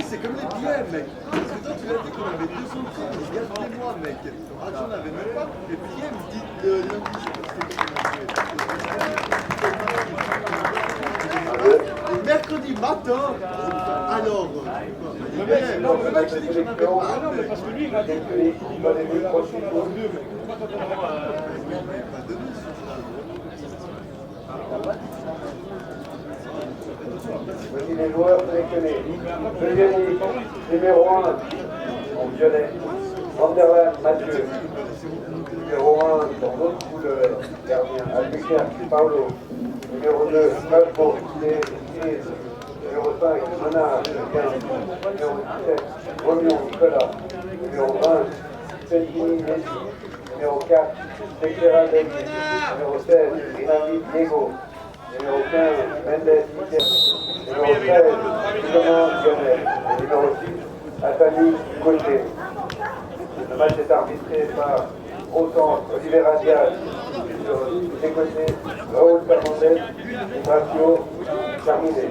C'est comme les billets, mec. Parce que toi, tu l'as dit qu'on avait 200 francs, mais regardez-moi, mec. Ah, j'en avais même pas. Les billets, me dit le lundi, je mercredi matin, alors. Non, le mec, j'ai dit que j'en avais pas. Non, mais parce que lui, il m'a dit qu'il allait mieux prochain à la 2. Voici les joueurs sélectionnés. Deuxième numéro 1 en violet, Vanderland Mathieu. Numéro 1 dans l'autre couleur, gardien Albuquerque Paulo. Numéro 2, Calvo, numéro 5, Menard, numéro 17, Romion Nicolas. Numéro 20, Pellegrini Messi. Numéro 4, Teixeira David. Numéro 16, Rinaldi Diego. Numéro 15, Mendes Michel. Numéro 13, Clément Lionel. Numéro 6, Atali Gauthier. Le match est arbitré par au centre Olivera Diaz. Sur les côtés, Raúl Fernandez et Marcio Carmine.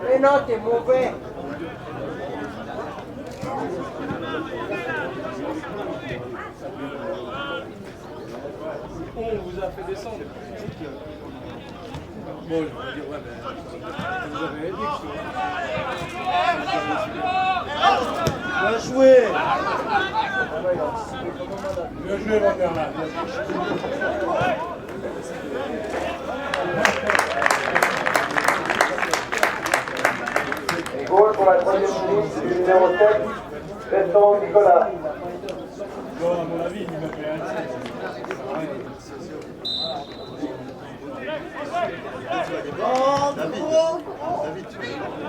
Mais non, t'es mauvais. On vous a fait descendre. Bon, je vais dire, ouais, mais vous avez aidé. Bien joué. Bien joué, Vanderland. Goal pour la troisième minute du numéro 7, Vincent Nicolas. Bon, à mon avis, il m'a fait un tir.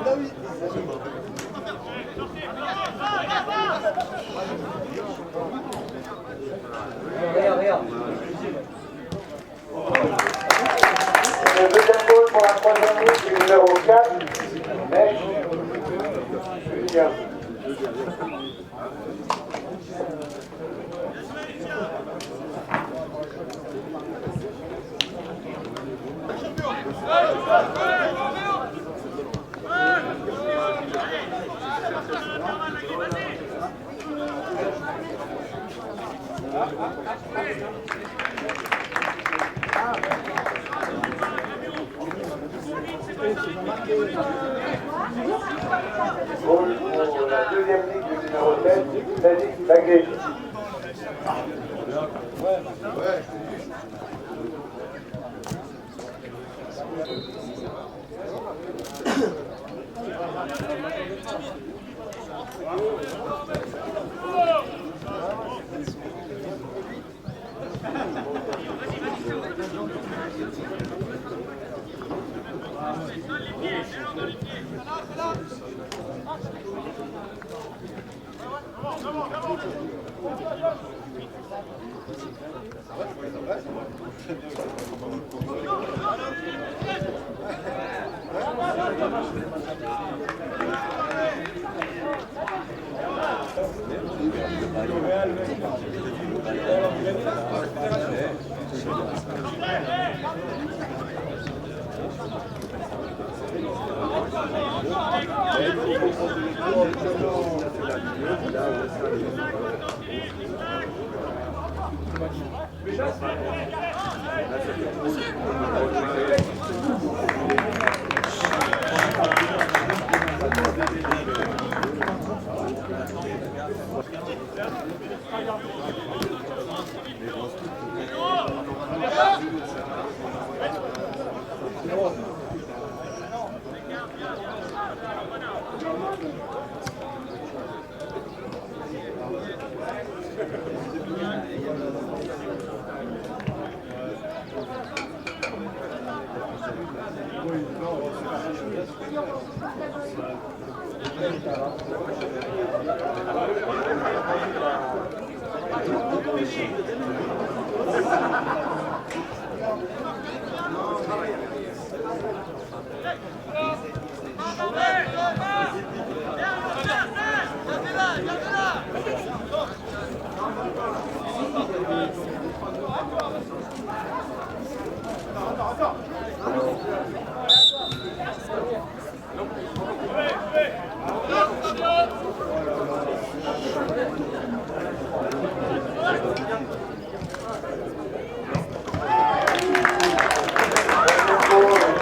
David. Regarde. Le deuxième goal pour la troisième minute du numéro 4, Mec Julien. Goal pour la deuxième ligue du numéro 7, Sadik Bagué.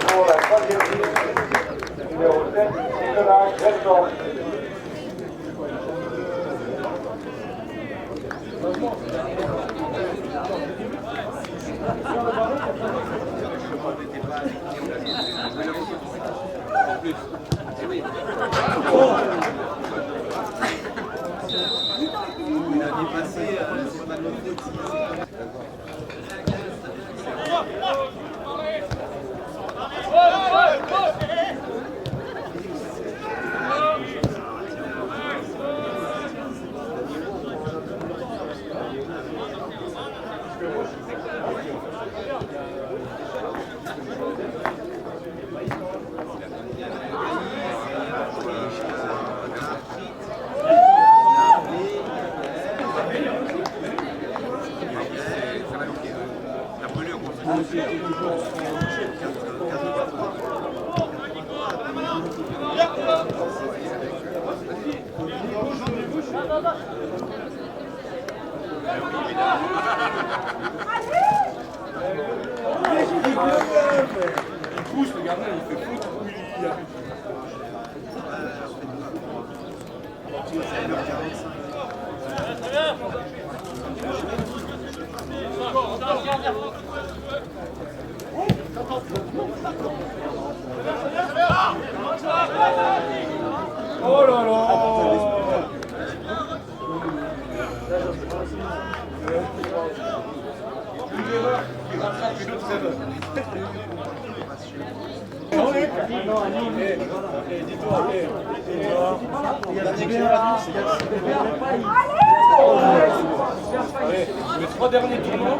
Pour la troisième ligne, numéro 7, Nicolas Grelmont. Il a dépassé c'est pas de notre faute. Il pousse, le gardien, il fait faute. Oh là là! Une erreur qui rattrape une autre erreur. Les 3 derniers tournois,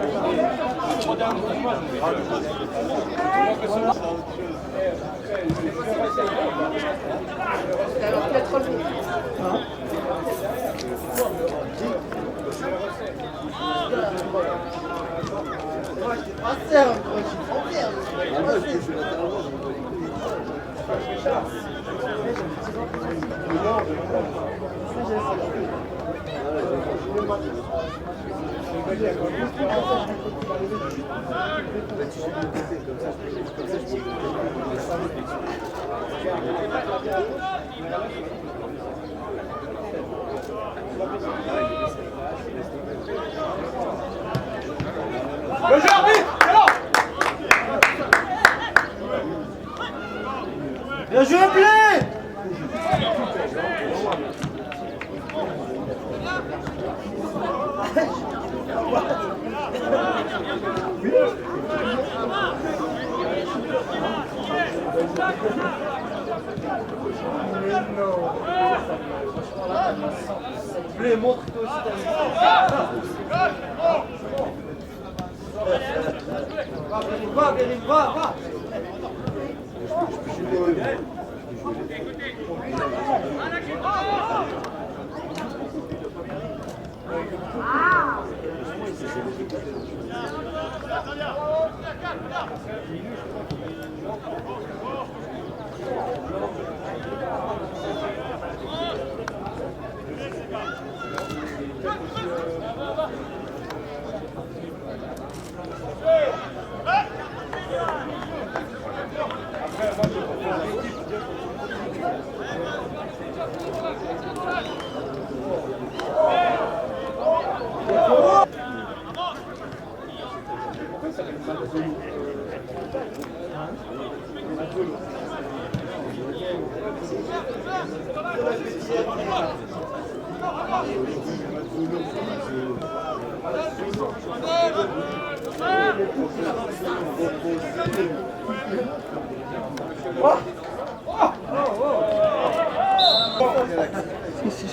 le jeu arbitre, Bien joué, Blé! Blé, montre-toi aussi. Va, Béryl, va!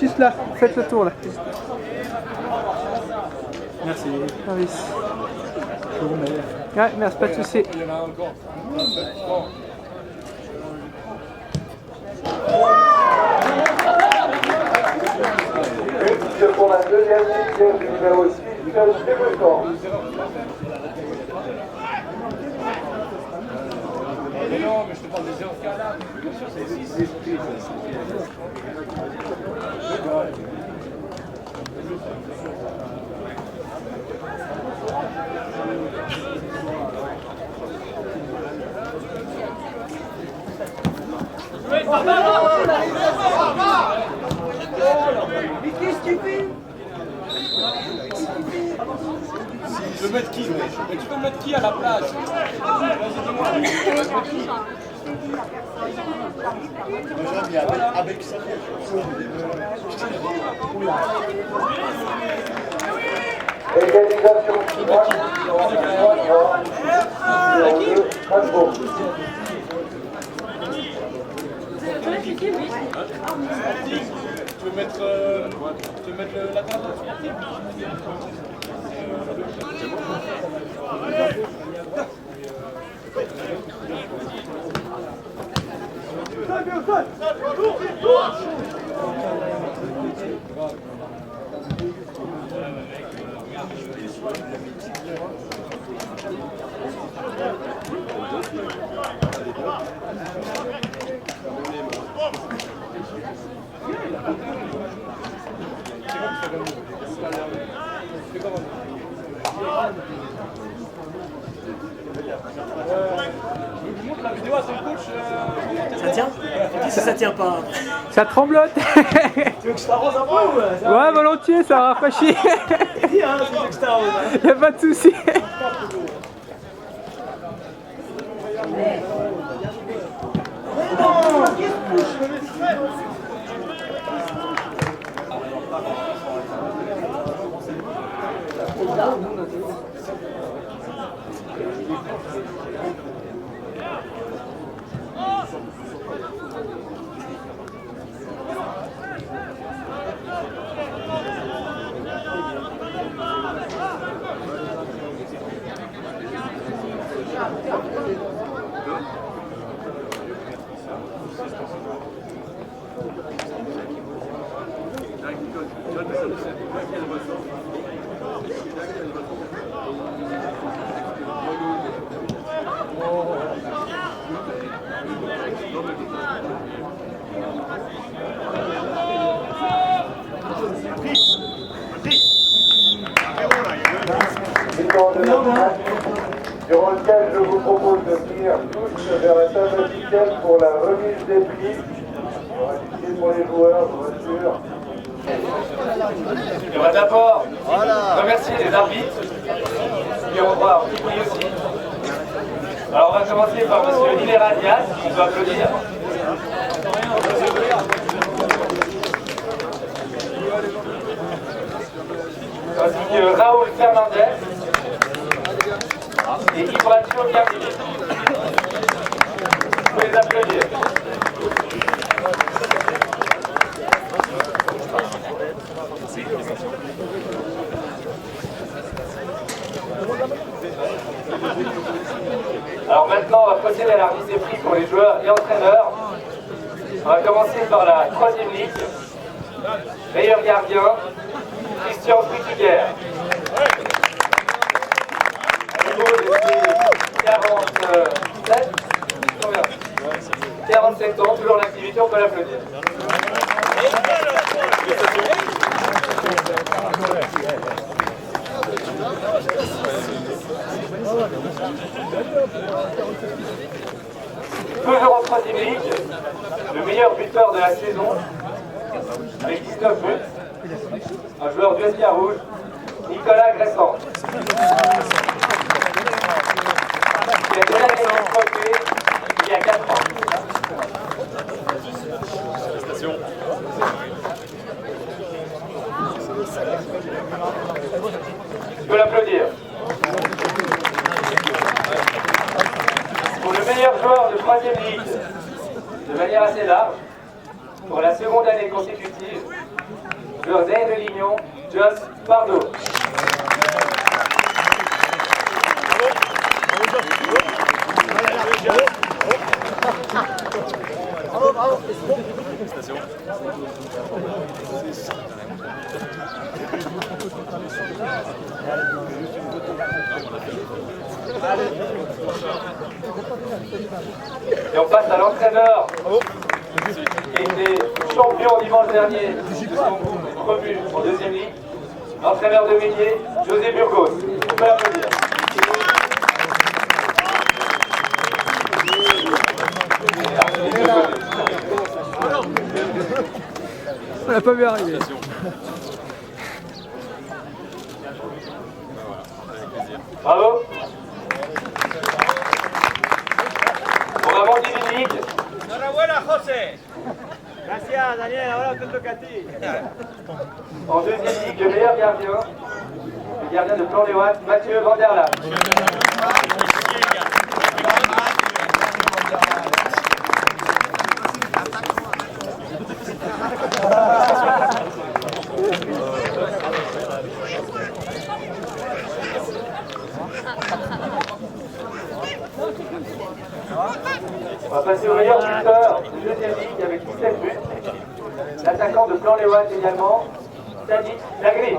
Juste là, faites le tour là. Merci. Service. Je vous remets. Ouais, merci, pas de soucis. Il y en a encore. But pour la deuxième section du numéro 6, Débutant. Mais non, mais je te parle des séances carnales. Bien sûr, c'est 6. Mais qu'est-ce que tu fais? Tu veux mettre qui? Mais tu veux mettre qui à la place? Vas-y, dis-moi. Moi j'ai mis avec ça. Égalisation 3, 0-2, Strasbourg. Tu veux mettre la carte? La vidéo à ton coach. Ça tient? Dis si ça tient pas. Ça tremblote. Tu veux que je t'arrose un peu ou? Ouais, volontiers, ça rafraîchit. Dis hein, si tu veux que je t'arrose. Y'a pas de soucis. Durant lequel je vous propose de venir tous vers la table officielle pour la remise des prix. Pour les joueurs, bien sûr. On va d'abord remercier les arbitres qui ont droit un petit prix aussi. Alors on va commencer par M. Libera Diaz, qui doit applaudir. Ainsi que Raoul Fernandez et Ibrahim Gardini. Vous pouvez les applaudir. Alors maintenant, on va procéder à la remise des prix pour les joueurs et entraîneurs. On va commencer par la troisième ligue. Meilleur gardien, Christian Fritiger. À nouveau, depuis 47, combien 47 ans, toujours en activité, on peut l'applaudir. Toujours en troisième ligue, le meilleur buteur de la saison, avec 19 buts, un joueur du SK Rouge, Nicolas Gressant. Il a déjà gagné le trophée il y a 4 ans. Je peux l'applaudir. Pour le meilleur joueur de troisième ligue, de manière assez large, pour la seconde année consécutive, joueur d'Aix de Lignon, Joss Pardo. Et on passe à l'entraîneur qui était champion dimanche dernier de son groupe promu en deuxième ligue, l'entraîneur de métier, José Burgos. On peut l'applaudir. On l'a pas vu arriver. Bravo. Pour la Mondi Ligue. Enhorabuena, José. Gracias, Daniel. Ahora te toca a ti. En deuxième ligue, le meilleur gardien, le gardien de Plan-les-Ouates, Mathieu Vanderla. On va passer au meilleur buteur de deuxième ligue avec 17 buts. L'attaquant de Plan-les-Ouates également, Sadi Lagri.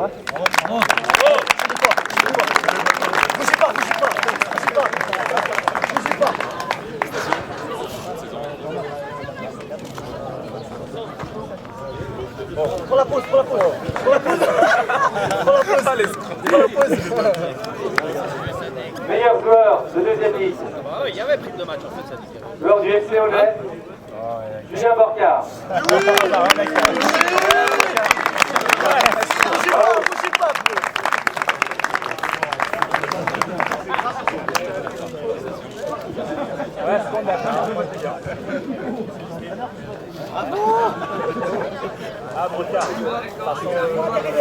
Meilleur joueur de deuxième ligue. Il y avait pris de match en fait, ça dit. Joueur du FC Olay, Julien Borcard. Alors,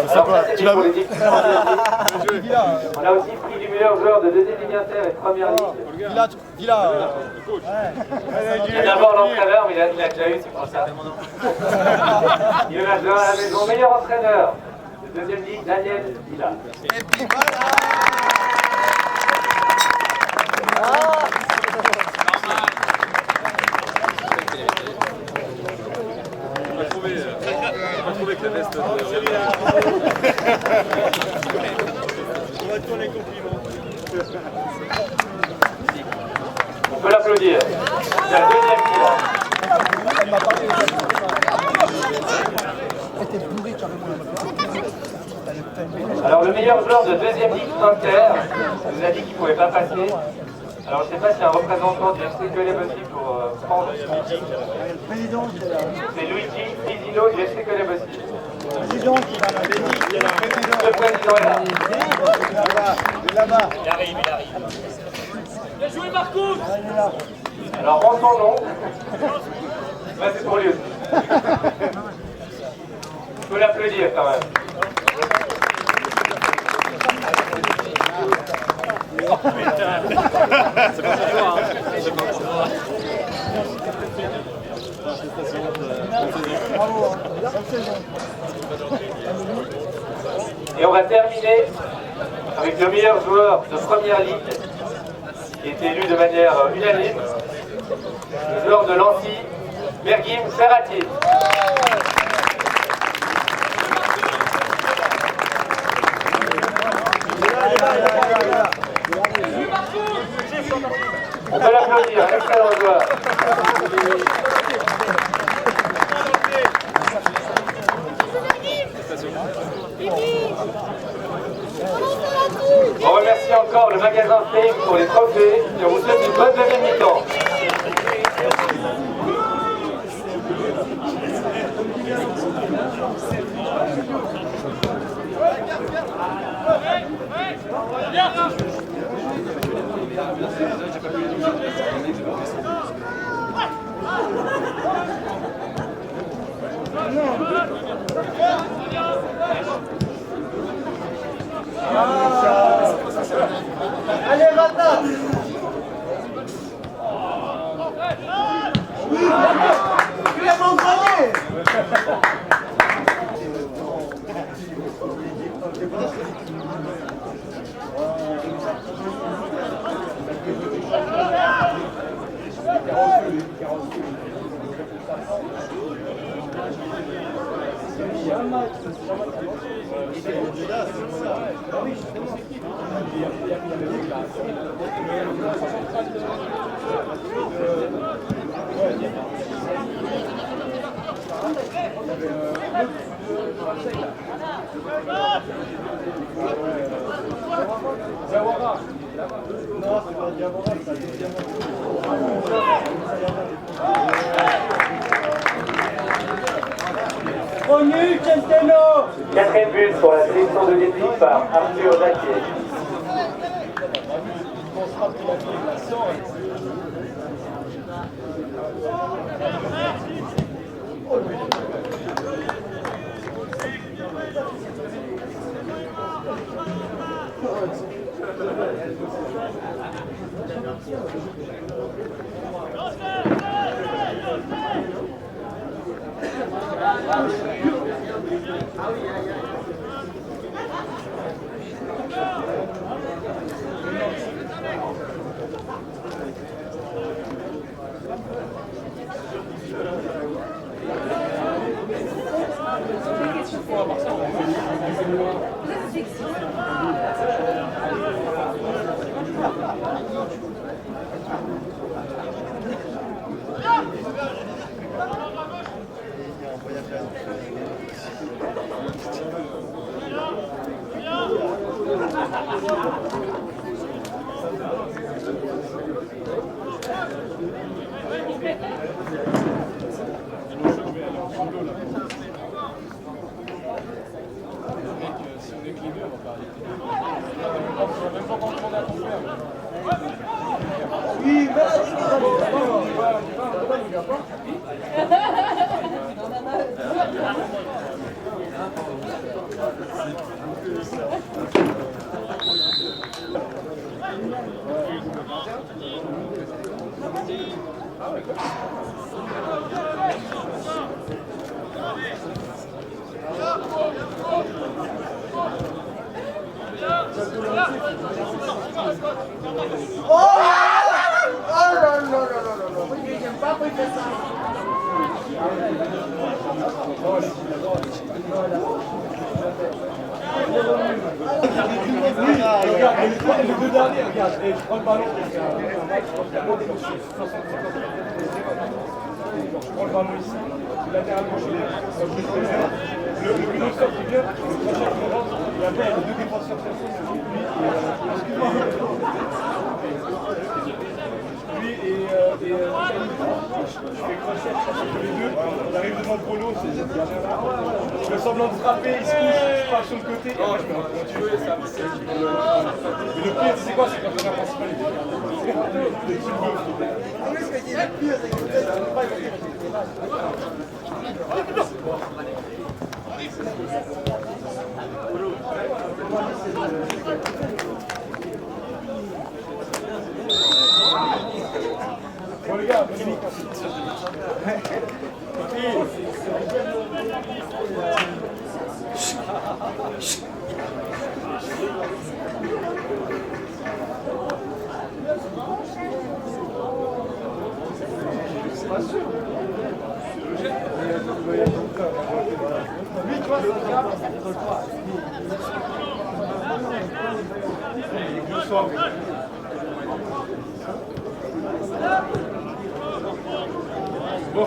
ça, c'est pour les équipes. On a aussi pris du meilleur joueur de deuxième ligue inter et de première ligue. Il y a d'abord l'entraîneur, mais il a déjà eu, c'est pour ça. Il y en a déjà à la maison. Meilleur entraîneur de deuxième ligue, Daniel Villa. On va trouver que la veste de... On va tourner compliment. On peut l'applaudir. C'est la deuxième Villa. Alors le meilleur joueur de deuxième ligue inter, il nous a dit qu'il ne pouvait pas passer. Alors je ne sais pas s'il y a un représentant du FC Collet-Bossy pour prendre ce meeting. C'est Luigi Pisino du FC Collet-Bossy. Le président est là. Il arrive. Bien joué Marcus. Alors en son nom, bah, c'est pour lui aussi. Il faut l'applaudir quand même. C'est pas pour toi, hein. C'est pas pour toi. Et on va terminer avec le meilleur joueur de première ligue, qui est élu de manière unanime, le joueur de Lancy, Merguim Ferrati. On peut l'applaudir, un excellent joueur. On remercie encore le magasin Fame pour les trophées et on vous souhaite une bonne deuxième mi-temps. Allez, Rata! Tu l'as pas entraîné! Quatrième but pour la sélection de Leipzig par Arthur Jacquier. Les deux derniers, regarde, je prends le ballon. Je prends le ballon ici, latéral gauche, le plus sort qui vient, le prochain qui rentre, et après il y a les deux défenseurs lui et je fais crochet, je les deux, on arrive devant le polo, je fais semblant de frapper, il se couche, je pars sur le côté, et moi je me rends compte. Mais le pire, c'est quoi? C'est quand on a principal, il est bon les gars, venez. Bon.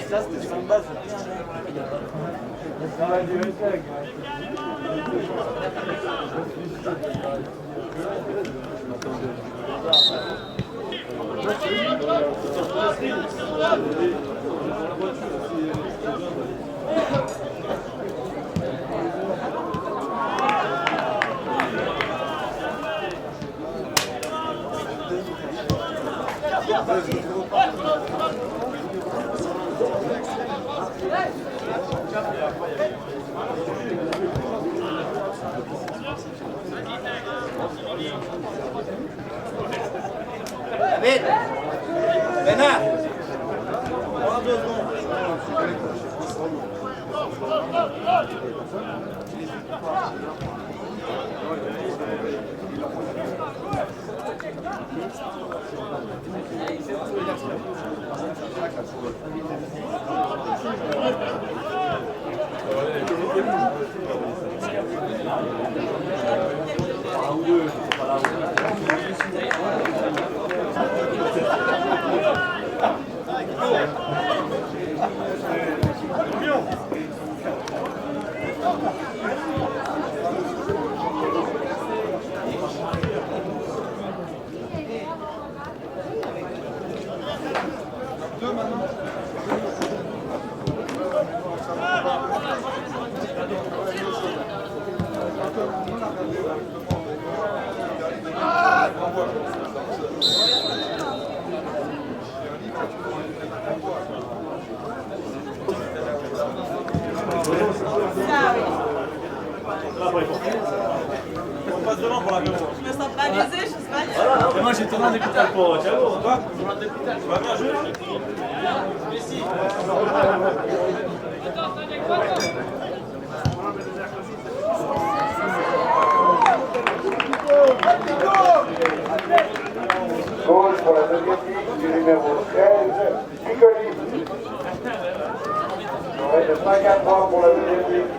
Ça, c'était sur une base. David! Bernard! Prends 2 secondes. On passe devant pour la mémoire. Je me sens pas lésée, je sais pas. Voilà, moi j'étais dans l'hôpital pour Thiago. Quoi? Dans l'hôpital, tu vas bien jouer? Messi. Gauche pour la deuxième ligne du numéro 13, Piccoli. On reste de 5 à 3 pour la deuxième ligne.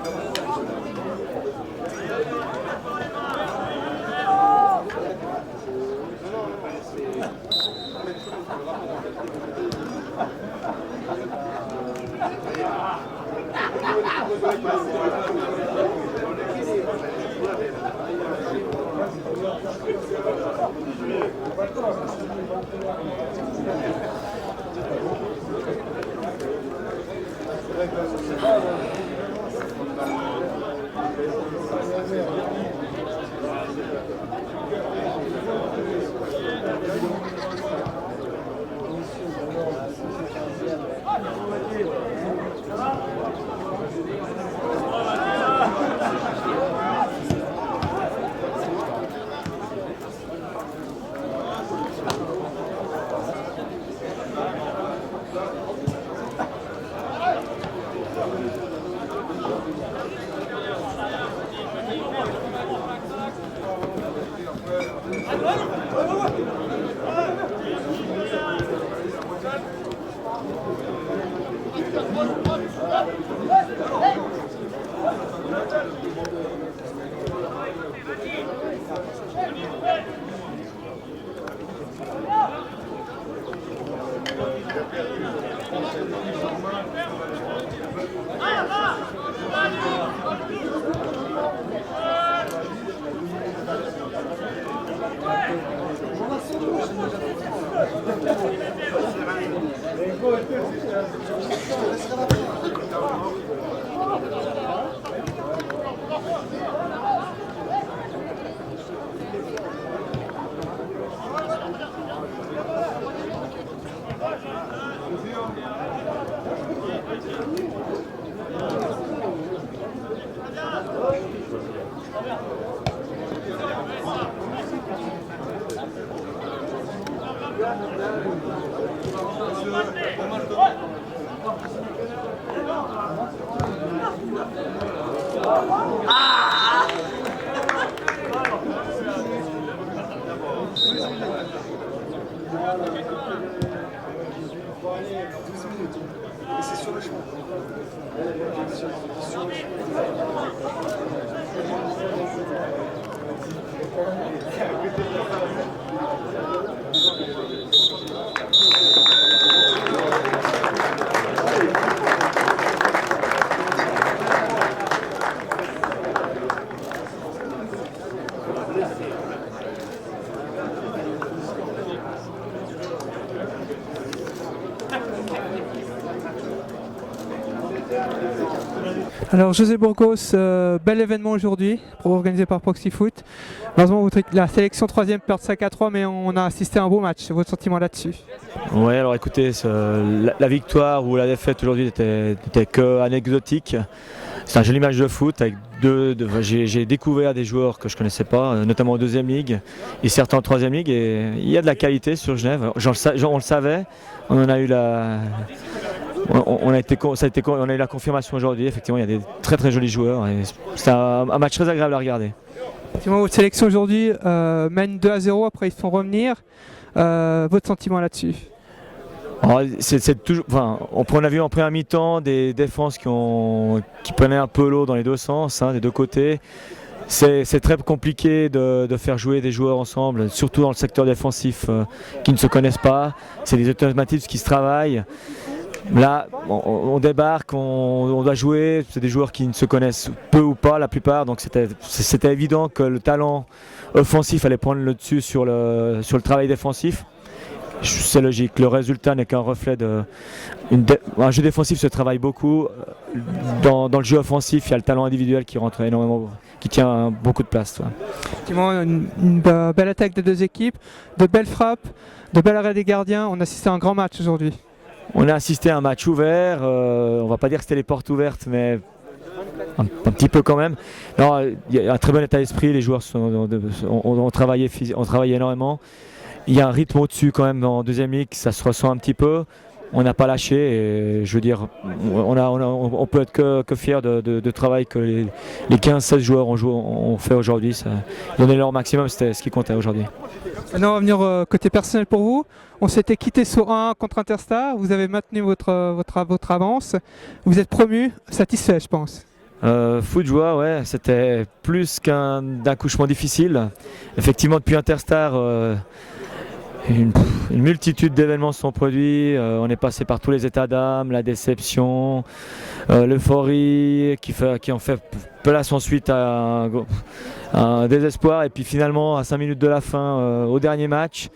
Ecco, Alors José Burgos, bel événement aujourd'hui, organisé par Proxy Foot. Malheureusement, la sélection 3e perd 5-3, mais on a assisté à un beau match. Votre sentiment là-dessus? Ouais, alors écoutez, la victoire ou la défaite aujourd'hui n'était que anecdotique. C'est un joli match de foot avec j'ai découvert des joueurs que je ne connaissais pas, notamment en 2e ligue et certains en 3e ligue. Et il y a de la qualité sur Genève. On le savait, on en a eu on a eu la confirmation aujourd'hui. Effectivement, il y a des très très jolis joueurs et c'est un match très agréable à regarder. Effectivement, votre sélection aujourd'hui mène 2-0, après ils se font revenir. Votre sentiment là-dessus? On a vu en première mi-temps des défenses qui prenaient un peu l'eau dans les deux sens, des deux côtés. C'est très compliqué de faire jouer des joueurs ensemble, surtout dans le secteur défensif qui ne se connaissent pas. C'est des automatismes qui se travaillent. Là, on débarque, on doit jouer, c'est des joueurs qui ne se connaissent peu ou pas la plupart, donc c'était évident que le talent offensif allait prendre le dessus sur le travail défensif. C'est logique, le résultat n'est qu'un reflet un jeu défensif se travaille beaucoup, dans le jeu offensif il y a le talent individuel qui rentre énormément, qui tient beaucoup de place. Effectivement, une belle attaque des deux équipes, de belles frappes, de belles arrêts des gardiens, on a assisté à un grand match aujourd'hui. On a assisté à un match ouvert, on va pas dire que c'était les portes ouvertes, mais un petit peu quand même. Non, il y a un très bon état d'esprit, les joueurs ont travaillé énormément. Il y a un rythme au-dessus quand même en deuxième ligue, ça se ressent un petit peu. On n'a pas lâché et je veux dire, on peut être que fier de travail que les 15-16 joueurs ont fait aujourd'hui. Ils ont donné leur maximum, c'était ce qui comptait aujourd'hui. Maintenant on va venir côté personnel pour vous. On s'était quitté sur 1 contre Interstar, vous avez maintenu votre avance. Vous êtes promu, satisfait je pense. Fou de joie, ouais, c'était plus qu'un accouchement difficile. Effectivement depuis Interstar, une multitude d'événements se sont produits, on est passé par tous les états d'âme, la déception, l'euphorie qui en fait place ensuite à un désespoir et puis finalement à 5 minutes de la fin au dernier match,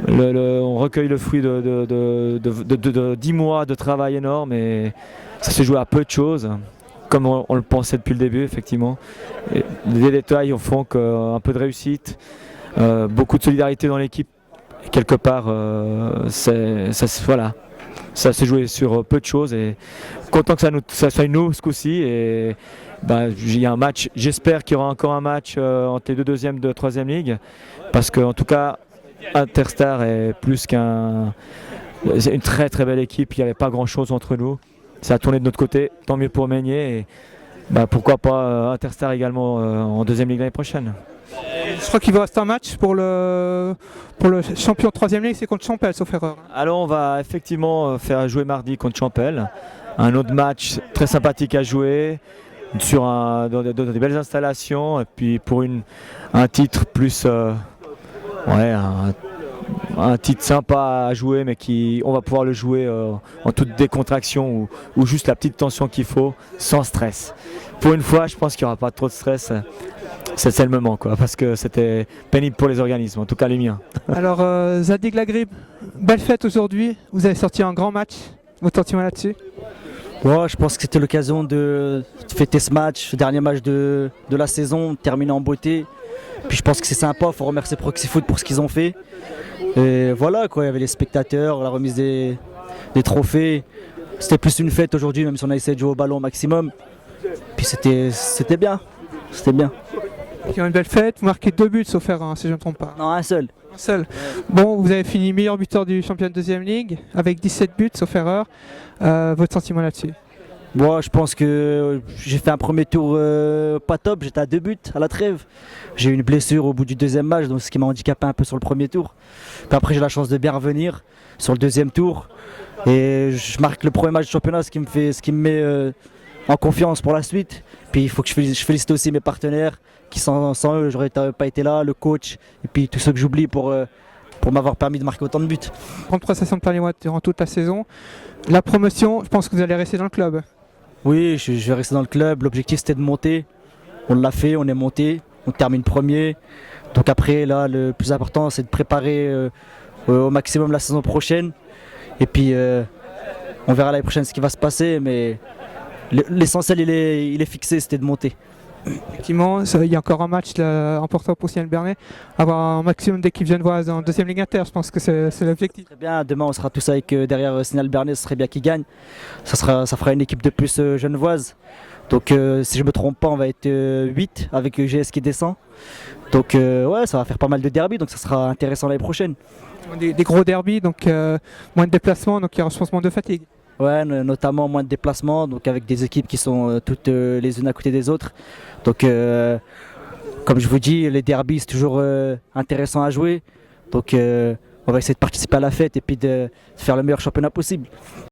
on recueille le fruit de 10 mois de travail énorme et ça s'est joué à peu de choses. Comme on le pensait depuis le début effectivement. Et les détails font qu'un peu de réussite, beaucoup de solidarité dans l'équipe. Et quelque part, ça s'est joué sur peu de choses et content que ça soit nous ce coup-ci. Et il y a un match, j'espère qu'il y aura encore un match entre les deux deuxièmes de 3e ligue parce qu'en tout cas, Interstar est plus c'est une très très belle équipe, il n'y avait pas grand-chose entre nous. Ça a tourné de notre côté, tant mieux pour Meignier et pourquoi pas Interstar également en 2e ligue l'année prochaine. Je crois qu'il vous reste un match pour le champion 3e ligue, c'est contre Champel, sauf erreur. Alors on va effectivement faire jouer mardi contre Champel. Un autre match très sympathique à jouer, dans des belles installations, et puis pour un titre plus... un titre sympa à jouer, mais on va pouvoir le jouer en toute décontraction ou juste la petite tension qu'il faut, sans stress. Pour une fois, je pense qu'il n'y aura pas trop de stress. C'est le moment, parce que c'était pénible pour les organismes, en tout cas les miens. Alors, Zadig Lagrib, belle fête aujourd'hui. Vous avez sorti un grand match. Votre sentiment là-dessus? Ouais, je pense que c'était l'occasion de fêter ce match, ce dernier match de la saison, terminé en beauté. Puis je pense que c'est sympa, il faut remercier Proxy Foot pour ce qu'ils ont fait. Et voilà, il y avait les spectateurs, la remise des trophées. C'était plus une fête aujourd'hui, même si on a essayé de jouer au ballon au maximum. Puis c'était bien, c'était bien. Il y a une belle fête, vous marquez 2 buts sauf erreur, si je ne me trompe pas. Non, un seul. Un seul. Bon, vous avez fini meilleur buteur du championnat de 2e ligue avec 17 buts sauf erreur. Votre sentiment là-dessus? Moi, je pense que j'ai fait un premier tour pas top, j'étais à 2 buts à la trêve. J'ai eu une blessure au bout du deuxième match, donc ce qui m'a handicapé un peu sur le premier tour. Puis après, j'ai la chance de bien revenir sur le deuxième tour. Et je marque le premier match du championnat, ce qui me met en confiance pour la suite. Puis il faut que je félicite aussi mes partenaires, qui sans eux, j'aurais pas été là, le coach, et puis tous ceux que j'oublie pour m'avoir permis de marquer autant de buts. 33 sessions de Paliouat durant toute la saison. La promotion, je pense que vous allez rester dans le club. Oui, je vais rester dans le club. L'objectif c'était de monter. On l'a fait, on est monté, on termine premier. Donc après, là, le plus important c'est de préparer au maximum la saison prochaine. Et puis on verra l'année prochaine ce qui va se passer, mais l'essentiel il est fixé, c'était de monter. Effectivement, il y a encore un match là, important pour Signal Bernay. Avoir un maximum d'équipes genevoises en deuxième ligue inter, je pense que c'est l'objectif. Très bien, demain on sera tous avec derrière Signal Bernay, ce serait bien qu'ils gagnent. Ça fera une équipe de plus genevoise. Donc si je ne me trompe pas, on va être 8 avec GS qui descend. Donc ouais, ça va faire pas mal de derby, donc ça sera intéressant l'année prochaine. Des gros derbys, donc moins de déplacements, donc il y aura je pense moins de fatigue. Ouais, notamment moins de déplacements, donc avec des équipes qui sont toutes les unes à côté des autres. Donc comme je vous dis, les derbys c'est toujours intéressant à jouer. Donc on va essayer de participer à la fête et puis de faire le meilleur championnat possible.